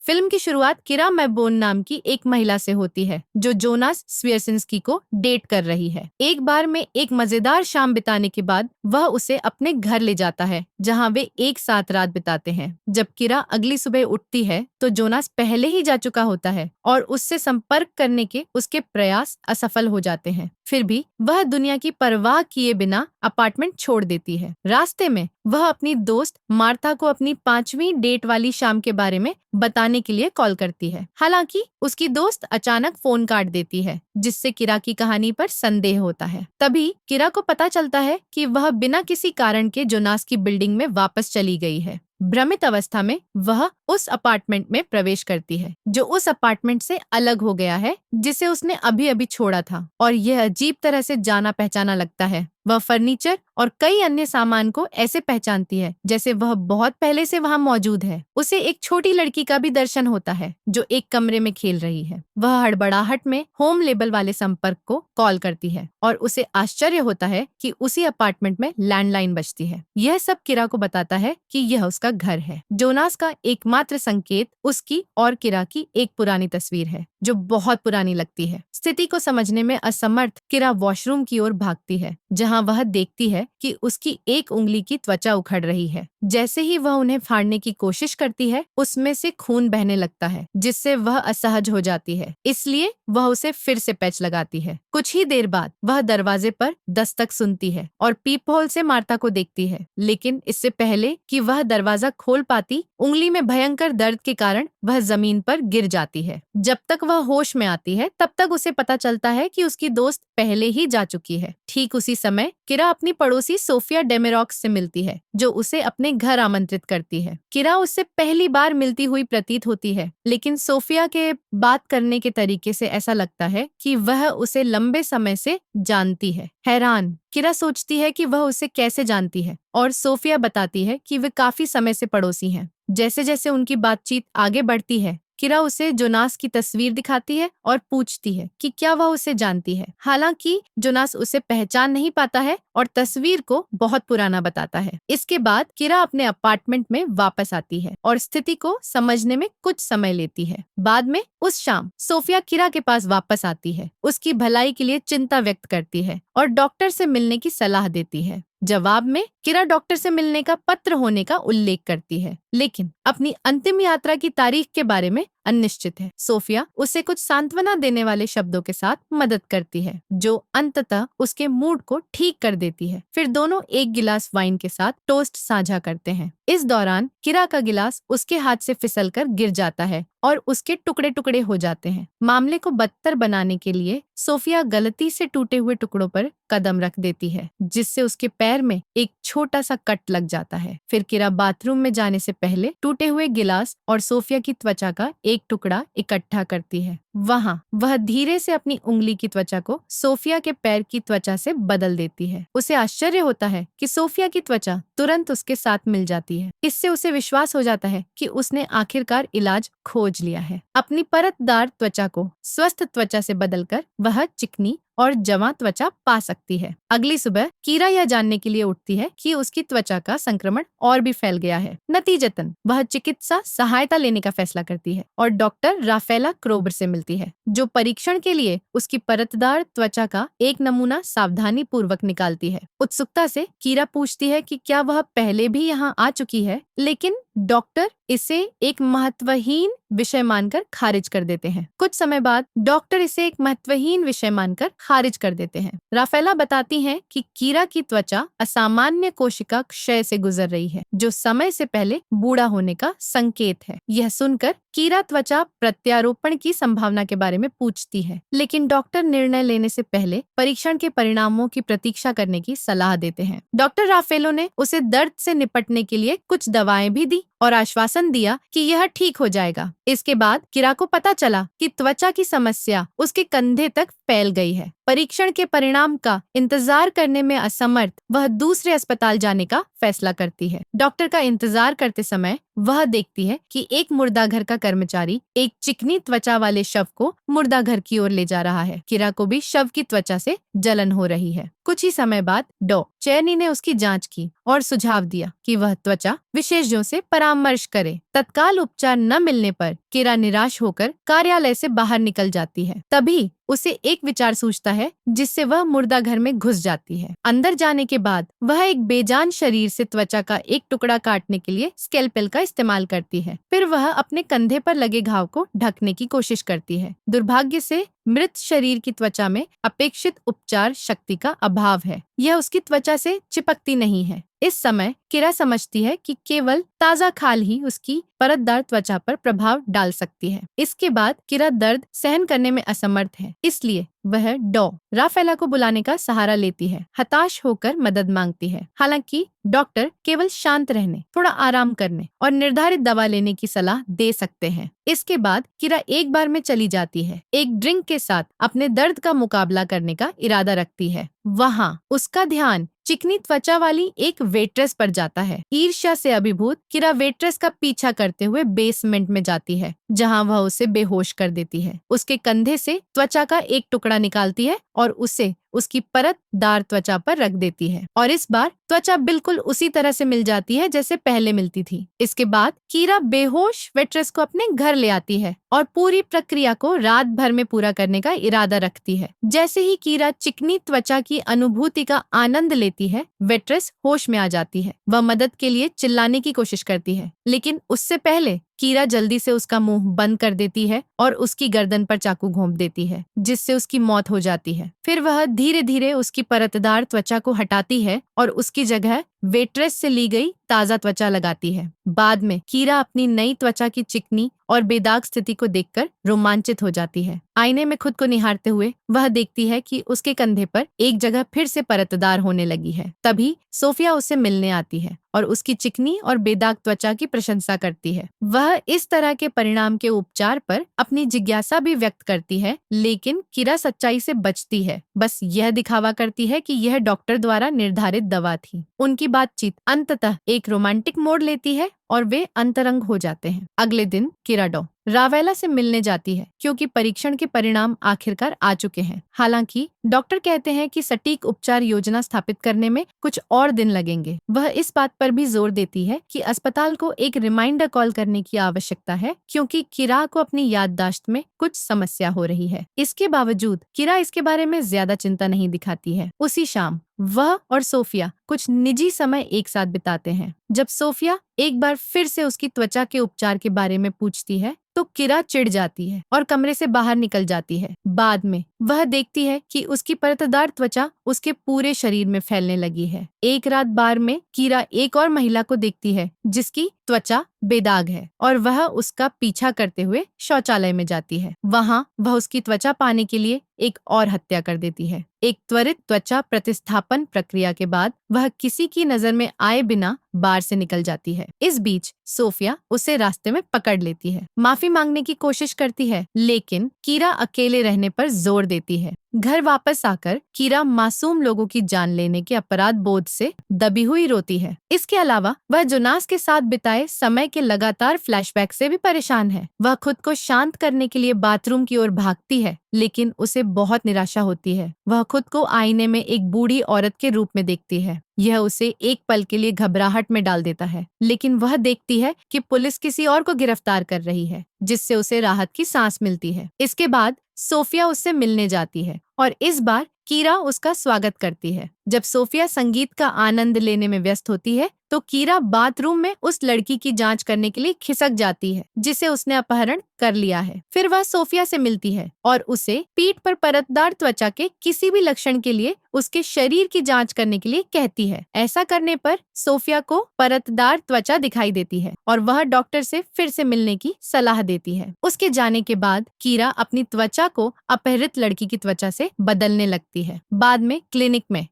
Film की शुरुआत किरा मैकबोन नाम की एक महिला से होती है जो जोनास स्वियरसिंस्की को डेट कर रही है। एक बार में एक मजेदार शाम बिताने के बाद वह उसे अपने घर ले जाता है जहां वे एक साथ रात बिताते हैं। जब किरा अगली सुबह उठती है तो जोनास पहले ही जा चुका होता है और उससे संपर्क करने के उसके प्रयास असफल हो जाते हैं। फिर भी वह दुनिया की परवाह किए बिना अपार्टमेंट छोड़ देती है। रास्ते में वह अपनी दोस्त मार्था को अपनी 5वीं डेट वाली शाम के बारे में बताने के लिए कॉल करती है। हालांकि उसकी दोस्त अचानक फोन काट देती है जिससे किरा की कहानी पर संदेह होता है। तभी किरा को पता चलता है कि वह बिना किसी कारण के जोनास की बिल्डिंग में वापस चली गई है। भ्रमित अवस्था में वह उस अपार्टमेंट में प्रवेश करती है जो उस अपार्टमेंट से अलग हो गया है जिसे उसने अभी अभी छोड़ा था, और यह अजीब तरह से जाना पहचाना लगता है। वह फर्नीचर और कई अन्य सामान को ऐसे पहचानती है जैसे वह बहुत पहले से वहां मौजूद है। उसे एक छोटी लड़की का भी दर्शन होता है जो एक कमरे में खेल रही है। वह हड़बड़ाहट में होम लेबल वाले संपर्क को कॉल करती है और उसे आश्चर्य होता है कि उसी अपार्टमेंट में लैंडलाइन बजती है। यह सब किरा को बताता है कि यह उसका घर है। जोनास का एकमात्र संकेत उसकी और किरा की एक पुरानी तस्वीर है जो बहुत पुरानी लगती है। स्थिति को समझने में असमर्थ किरा वॉशरूम की ओर भागती है जहां वह देखती है कि उसकी एक उंगली की त्वचा उखड़ रही है। जैसे ही वह उन्हें फाड़ने की कोशिश करती है उसमें से खून बहने लगता है जिससे वह असहज हो जाती है, इसलिए वह उसे फिर से पैच लगाती है। कुछ ही देर बाद वह दरवाजे पर दस्तक सुनती है और पीप होल से मार्था को देखती है, लेकिन इससे पहले कि वह दरवाजा खोल पाती उंगली में भयंकर दर्द के कारण वह जमीन पर गिर जाती है। जब तक वह होश में आती है तब तक उसे पता चलता है कि उसकी दोस्त पहले ही जा चुकी है। ठीक उसी समय किरा अपनी पड़ोसी सोफिया डेमेरॉक्स से मिलती है जो उसे अपने घर आमंत्रित करती है। किरा उससे पहली बार मिलती हुई प्रतीत होती है, लेकिन सोफिया के बात करने के तरीके से ऐसा लगता है कि वह उसे लंबे समय से जानती है। हैरान किरा सोचती है कि वह उसे कैसे जानती है और सोफिया बताती है कि वे काफी समय से पड़ोसी हैं। जैसे जैसे उनकी बातचीत आगे बढ़ती है किरा उसे जोनास की तस्वीर दिखाती है और पूछती है कि क्या वह उसे जानती है। हालांकि जोनास उसे पहचान नहीं पाता है और तस्वीर को बहुत पुराना बताता है। इसके बाद किरा अपने अपार्टमेंट में वापस आती है और स्थिति को समझने में कुछ समय लेती है। बाद में उस शाम सोफिया किरा के पास वापस आती है, उसकी भलाई के लिए चिंता व्यक्त करती है और डॉक्टर से मिलने की सलाह देती है। जवाब में किरा डॉक्टर से मिलने का पत्र होने का उल्लेख करती है, लेकिन अपनी अंतिम यात्रा की तारीख के बारे में अनिश्चित है। सोफिया उसे कुछ सांत्वना देने वाले शब्दों के साथ मदद करती है जो अंततः उसके मूड को ठीक कर देती है। फिर दोनों एक गिलास वाइन के साथ टोस्ट साझा करते हैं। इस दौरान किरा का गिलास उसके हाथ से फिसलकर गिर जाता है और उसके टुकड़े टुकड़े हो जाते हैं। मामले को बदतर बनाने के लिए सोफिया गलती से टूटे हुए टुकड़ों पर कदम रख देती है जिससे उसके पैर में एक छोटा सा कट लग जाता है। फिर किरा बाथरूम में जाने से पहले टूटे हुए गिलास और सोफिया की त्वचा का एक टुकड़ा इकट्ठा करती है। वहाँ वह धीरे से अपनी उंगली की त्वचा को सोफिया के पैर की त्वचा से बदल देती है। उसे आश्चर्य होता है कि सोफिया की त्वचा तुरंत उसके साथ मिल जाती है। इससे उसे विश्वास हो जाता है कि उसने आखिरकार इलाज खोज लिया है। अपनी परतदार त्वचा को स्वस्थ त्वचा से बदलकर वह चिकनी और जमा त्वचा पा सकती है। अगली सुबह कीरा यह जानने के लिए उठती है कि उसकी त्वचा का संक्रमण और भी फैल गया है। नतीजतन वह चिकित्सा सहायता लेने का फैसला करती है और डॉक्टर राफेला क्रोबर से मिलती है जो परीक्षण के लिए उसकी परतदार त्वचा का एक नमूना सावधानी पूर्वक निकालती है। उत्सुकता से कीरा पूछती है कि क्या वह पहले भी यहाँ आ चुकी है, लेकिन डॉक्टर इसे एक महत्वहीन विषय मानकर खारिज कर देते हैं। कुछ समय बाद डॉक्टर इसे एक महत्वहीन विषय मानकर खारिज कर देते हैं। राफेला बताती हैं कि कीरा की त्वचा असामान्य कोशिका क्षय से गुजर रही है जो समय से पहले बूढ़ा होने का संकेत है। यह सुनकर कीरा त्वचा प्रत्यारोपण की संभावना के बारे में पूछती है, लेकिन डॉक्टर निर्णय लेने से पहले परीक्षण के परिणामों की प्रतीक्षा करने की सलाह देते हैं। डॉक्टर राफेलो ने उसे दर्द से निपटने के लिए कुछ दवाएं भी दी और आश्वासन दिया कि यह ठीक हो जाएगा। इसके बाद किरा को पता चला कि त्वचा की समस्या उसके कंधे तक फैल गई है। परीक्षण के परिणाम का इंतजार करने में असमर्थ वह दूसरे अस्पताल जाने का फैसला करती है। डॉक्टर का इंतजार करते समय वह देखती है कि एक मुर्दाघर का कर्मचारी एक चिकनी त्वचा वाले शव को मुर्दाघर की ओर ले जा रहा है। किरा को भी शव की त्वचा से जलन हो रही है। कुछ ही समय बाद डॉ चेनी ने उसकी जांच की और सुझाव दिया कि वह त्वचा विशेषज्ञों से परामर्श करे। तत्काल उपचार न मिलने पर किरा निराश होकर कार्यालय से बाहर निकल जाती है। तभी उसे एक विचार सूझता है जिससे वह मुर्दाघर में घुस जाती है। अंदर जाने के बाद वह एक बेजान शरीर से त्वचा का एक टुकड़ा काटने के लिए स्केलपेल का इस्तेमाल करती है। फिर वह अपने कंधे पर लगे घाव को ढकने की कोशिश करती है। दुर्भाग्य से मृत शरीर की त्वचा में अपेक्षित उपचार शक्ति का अभाव है। यह उसकी त्वचा से चिपकती नहीं है। इस समय किरा समझती है कि केवल ताजा खाल ही उसकी परतदार त्वचा पर प्रभाव डाल सकती है। इसके बाद किरा दर्द सहन करने में असमर्थ है, इसलिए वह डॉ राफेला को बुलाने का सहारा लेती है। हताश होकर मदद मांगती है। हालांकि डॉक्टर केवल शांत रहने, थोड़ा आराम करने और निर्धारित दवा लेने की सलाह दे सकते हैं। इसके बाद किरा एक बार में चली जाती है। एक ड्रिंक के साथ अपने दर्द का मुकाबला करने का इरादा रखती है। वहाँ उसका ध्यान चिकनी त्वचा वाली एक वेट्रेस पर जाता है। ईर्ष्या से अभिभूत किरा वेट्रेस का पीछा करते हुए बेसमेंट में जाती है, जहां वह उसे बेहोश कर देती है। उसके कंधे से त्वचा का एक टुकड़ा निकालती है और उसे उसकी परतदार त्वचा पर रख देती है और इस बार त्वचा बिल्कुल उसी तरह से मिल जाती है जैसे पहले मिलती थी। इसके बाद कीरा बेहोश वेट्रेस को अपने घर ले आती है और पूरी प्रक्रिया को रात भर में पूरा करने का इरादा रखती है। जैसे ही कीरा चिकनी त्वचा की अनुभूति का आनंद लेती है, वेट्रेस होश में आ जाती है। वह मदद के लिए चिल्लाने की कोशिश करती है, लेकिन उससे पहले कीरा जल्दी से उसका मुंह बंद कर देती है और उसकी गर्दन पर चाकू घोंप देती है, जिससे उसकी मौत हो जाती है। फिर वह धीरे धीरे उसकी परतदार त्वचा को हटाती है और उसकी जगह वेट्रेस से ली गई ताजा त्वचा लगाती है। बाद में कीरा अपनी नई त्वचा की चिकनी और बेदाग स्थिति को देखकर रोमांचित हो जाती है। आईने में खुद को निहारते हुए वह देखती है कि उसके कंधे पर एक जगह फिर से परतदार होने लगी है। तभी सोफिया उससे मिलने आती है और उसकी चिकनी और बेदाग त्वचा की प्रशंसा करती है। वह इस तरह के परिणाम के उपचार पर अपनी जिज्ञासा भी व्यक्त करती है, लेकिन कीरा सच्चाई से बचती है। बस यह दिखावा करती है कि यह डॉक्टर द्वारा निर्धारित दवा थी। उनकी बातचीत अंततः एक रोमांटिक मोड़ लेती है और वे अंतरंग हो जाते हैं। अगले दिन कीरा डॉ रावेला से मिलने जाती है क्योंकि परीक्षण के परिणाम आखिरकार आ चुके हैं। हालांकि डॉक्टर कहते हैं कि सटीक उपचार योजना स्थापित करने में कुछ और दिन लगेंगे। वह इस बात पर भी जोर देती है कि अस्पताल को एक रिमाइंडर कॉल करने की आवश्यकता है क्योंकि किरा को अपनी याददाश्त में कुछ समस्या हो रही है। इसके बावजूद किरा इसके बारे में ज्यादा चिंता नहीं दिखाती है। उसी शाम वह और सोफिया कुछ निजी समय एक साथ बिताते हैं। जब सोफिया एक बार फिर से उसकी त्वचा के उपचार के बारे में पूछती है तो किरा चिढ़ जाती है और कमरे से बाहर निकल जाती है। बाद में वह देखती है कि उसकी परतदार त्वचा उसके पूरे शरीर में फैलने लगी है। एक रात बार में कीरा एक और महिला को देखती है जिसकी त्वचा बेदाग है और वह उसका पीछा करते हुए शौचालय में जाती है। वहाँ वह उसकी त्वचा पाने के लिए एक और हत्या कर देती है। एक त्वरित त्वचा प्रतिस्थापन प्रक्रिया के बाद वह किसी की नजर में आए बिना बार से निकल जाती है। इस बीच सोफिया उसे रास्ते में पकड़ लेती है, माफी मांगने की कोशिश करती है, लेकिन कीरा अकेले रहने पर जोर देती है। घर वापस आकर कीरा मासूम लोगों की जान लेने के अपराध बोध से दबी हुई रोती है। इसके अलावा वह जोनास के साथ बिताए समय के लगातार फ्लैशबैक से भी परेशान है। वह खुद को शांत करने के लिए बाथरूम की ओर भागती है, लेकिन उसे बहुत निराशा होती है। वह खुद को आईने में एक बूढ़ी औरत के रूप में देखती है। यह उसे एक पल के लिए घबराहट में डाल देता है, लेकिन वह देखती है कि पुलिस किसी और को गिरफ्तार कर रही है, जिससे उसे राहत की सांस मिलती है। इसके बाद सोफिया उससे मिलने जाती है और इस बार कीरा उसका स्वागत करती है। जब सोफिया संगीत का आनंद लेने में व्यस्त होती है तो कीरा बाथरूम में उस लड़की की जांच करने के लिए खिसक जाती है जिसे उसने अपहरण कर लिया है। फिर वह सोफिया से मिलती है और उसे पीठ पर परतदार त्वचा के किसी भी लक्षण के लिए उसके शरीर की जांच करने के लिए कहती है। ऐसा करने पर सोफिया को परतदार त्वचा दिखाई देती है और वह डॉक्टर से फिर से मिलने की सलाह देती है। उसके जाने के बाद कीरा अपनी त्वचा को अपहृत लड़की की त्वचा से बदलने लगती है। बाद में क्लिनिक में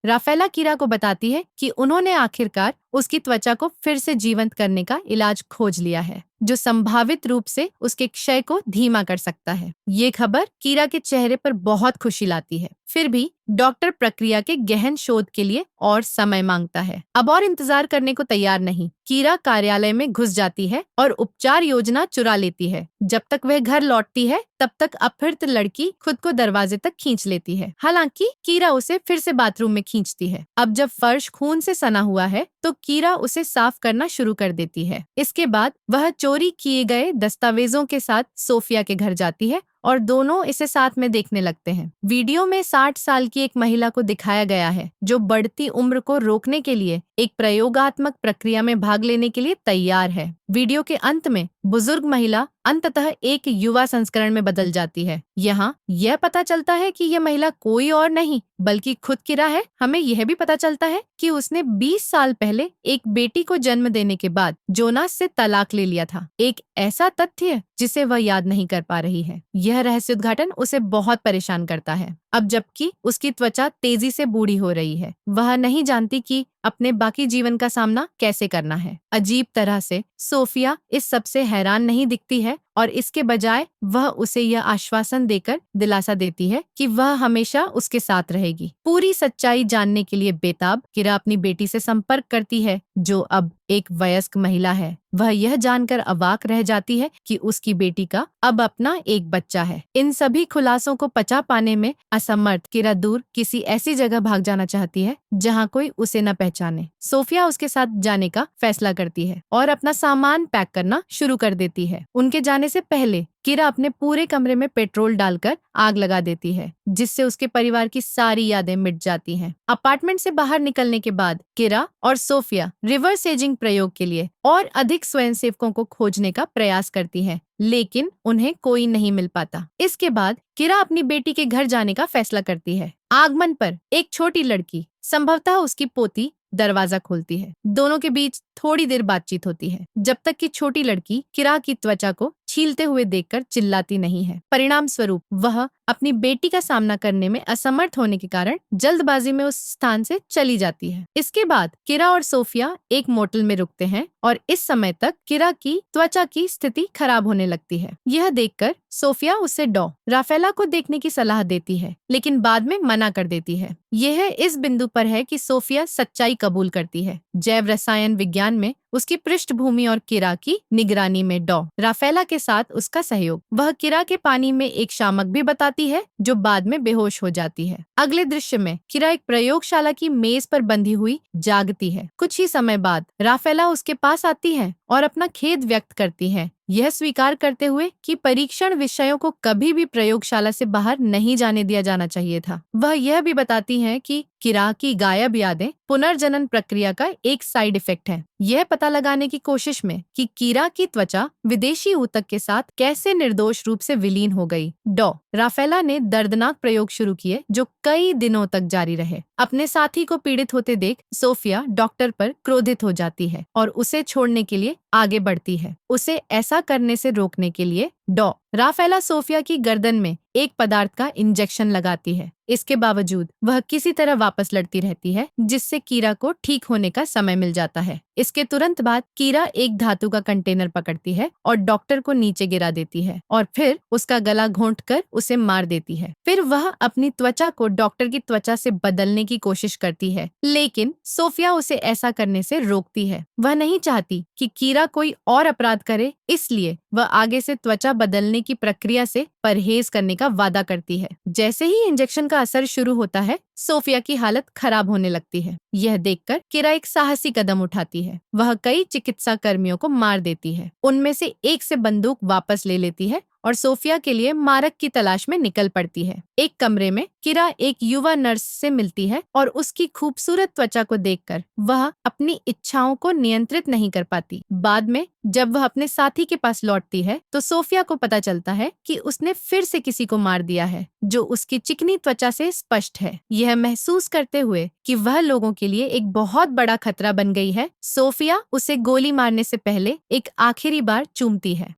राफेला कीरा को बताती है कि उन्होंने आखिरकार उसकी त्वचा को फिर से जीवंत करने का इलाज खोज लिया है, जो संभावित रूप से उसके क्षय को धीमा कर सकता है। ये खबर कीरा के चेहरे पर बहुत खुशी लाती है। फिर भी डॉक्टर प्रक्रिया के गहन शोध के लिए और समय मांगता है। अब और इंतजार करने को तैयार नहीं, कीरा कार्यालय में घुस जाती है और उपचार योजना चुरा लेती है। जब तक वह घर लौटती है तब तक अपहृत लड़की खुद को दरवाजे तक खींच लेती है। हालांकि कीरा उसे फिर से बाथरूम में खींचती है। अब जब फर्श खून से सना हुआ है तो कीरा उसे साफ करना शुरू कर देती है। इसके बाद वह चोरी किए गए दस्तावेजों के साथ सोफिया के घर जाती है और दोनों इसे साथ में देखने लगते हैं। वीडियो में 60 साल की एक महिला को दिखाया गया है जो बढ़ती उम्र को रोकने के लिए एक प्रयोगात्मक प्रक्रिया में भाग लेने के लिए तैयार है। वीडियो के अंत में बुजुर्ग महिला अंततः एक युवा संस्करण में बदल जाती है। यहाँ यह पता चलता है कि यह महिला कोई और नहीं बल्कि खुद कीरा है। हमें यह भी पता चलता है कि उसने 20 साल पहले एक बेटी को जन्म देने के बाद जोनास से तलाक ले लिया था, एक ऐसा तथ्य जिसे वह याद नहीं कर पा रही है। यह रहस्योद्घाटन उसे बहुत परेशान करता है। अब जबकि उसकी त्वचा तेजी से बूढ़ी हो रही है, वह नहीं जानती कि अपने बाकी जीवन का सामना कैसे करना है। अजीब तरह से सोफिया इस सब से हैरान नहीं दिखती है और इसके बजाय वह उसे यह आश्वासन देकर दिलासा देती है कि वह हमेशा उसके साथ रहेगी। पूरी सच्चाई जानने के लिए बेताब कीरा अपनी बेटी से संपर्क करती है जो अब एक वयस्क महिला है। वह यह जानकर अवाक रह जाती है कि उसकी बेटी का अब अपना एक बच्चा है। इन सभी खुलासों को पचा पाने में असमर्थ कीरा दूर किसी ऐसी जगह भाग जाना चाहती है जहां कोई उसे न पहचाने। सोफिया उसके साथ जाने का फैसला करती है और अपना सामान पैक करना शुरू कर देती है। उनके जाने से पहले कीरा अपने पूरे कमरे में पेट्रोल डालकर आग लगा देती है, जिससे उसके परिवार की सारी यादें मिट जाती हैं। अपार्टमेंट से बाहर निकलने के बाद कीरा और सोफिया रिवर्स एजिंग प्रयोग के लिए और अधिक स्वयंसेवकों को खोजने का प्रयास करती हैं, लेकिन उन्हें कोई नहीं मिल पाता। इसके बाद कीरा अपनी बेटी के घर जाने का फैसला करती है। आगमन पर एक छोटी लड़की, संभवतः उसकी पोती, दरवाजा खोलती है। दोनों के बीच थोड़ी देर बातचीत होती है, जब तक कि छोटी लड़की कीरा की त्वचा को छीलते हुए देखकर चिल्लाती नहीं है। परिणाम स्वरूप वह अपनी बेटी का सामना करने में असमर्थ होने के कारण जल्दबाजी में उस स्थान से चली जाती है। इसके बाद कीरा और सोफिया एक मोटल में रुकते हैं और इस समय तक कीरा की त्वचा की स्थिति खराब होने लगती है। यह देखकर सोफिया उसे राफेला को देखने की सलाह देती है, लेकिन बाद में मना कर देती है। यह इस बिंदु पर है कि सोफिया सच्चाई कबूल करती है। जैव रसायन विज्ञान में उसकी पृष्ठभूमि और कीरा की निगरानी में राफेला के साथ उसका सहयोग। वह कीरा के पानी में एक शामक भी बताती है जो बाद में बेहोश हो जाती है। अगले दृश्य में कीरा एक प्रयोगशाला की मेज पर बंधी हुई जागती है। कुछ ही समय बाद राफेला उसके पास आती है और अपना खेद व्यक्त करती है, यह स्वीकार करते हुए कि परीक्षण विषयों को कभी भी प्रयोगशाला से बाहर नहीं जाने दिया जाना चाहिए था। वह यह भी बताती हैं कि कीरा की गायब यादें पुनर्जनन प्रक्रिया का एक साइड इफेक्ट है। यह पता लगाने की कोशिश में कि कीरा की त्वचा विदेशी ऊतक के साथ कैसे निर्दोष रूप से विलीन हो गई। राफेला ने दर्दनाक प्रयोग शुरू किए जो कई दिनों तक जारी रहे। अपने साथी को पीड़ित होते देख सोफिया डॉक्टर पर क्रोधित हो जाती है और उसे छोड़ने के लिए आगे बढ़ती है। उसे ऐसा करने से रोकने के लिए राफेला सोफिया की गर्दन में एक पदार्थ का इंजेक्शन लगाती है। इसके बावजूद वह किसी तरह वापस लड़ती रहती है, जिससे कीरा को ठीक होने का समय मिल जाता है। इसके तुरंत बाद कीरा एक धातु का कंटेनर पकड़ती है और डॉक्टर को नीचे गिरा देती है और फिर उसका गला घोंटकर उसे मार देती है। फिर वह अपनी त्वचा को डॉक्टर की त्वचा से बदलने की कोशिश करती है, लेकिन सोफिया उसे ऐसा करने से रोकती है। वह नहीं चाहती कि कीरा कोई और अपराध करे, इसलिए वह आगे से त्वचा बदलने की प्रक्रिया से परहेज करने का वादा करती है। जैसे ही इंजेक्शन का असर शुरू होता है, सोफिया की हालत खराब होने लगती है। यह देखकर कीरा एक साहसी कदम उठाती है। वह कई चिकित्सा कर्मियों को मार देती है, उनमें से एक से बंदूक वापस ले लेती है और सोफिया के लिए मारक की तलाश में निकल पड़ती है। एक कमरे में कीरा एक युवा नर्स से मिलती है और उसकी खूबसूरत त्वचा को देखकर वह अपनी इच्छाओं को नियंत्रित नहीं कर पाती। बाद में जब वह अपने साथी के पास लौटती है तो सोफिया को पता चलता है कि उसने फिर से किसी को मार दिया है, जो उसकी चिकनी त्वचा से स्पष्ट है। यह महसूस करते हुए कि वह लोगों के लिए एक बहुत बड़ा खतरा बन गई है, सोफिया उसे गोली मारने से पहले एक आखिरी बार चूमती है।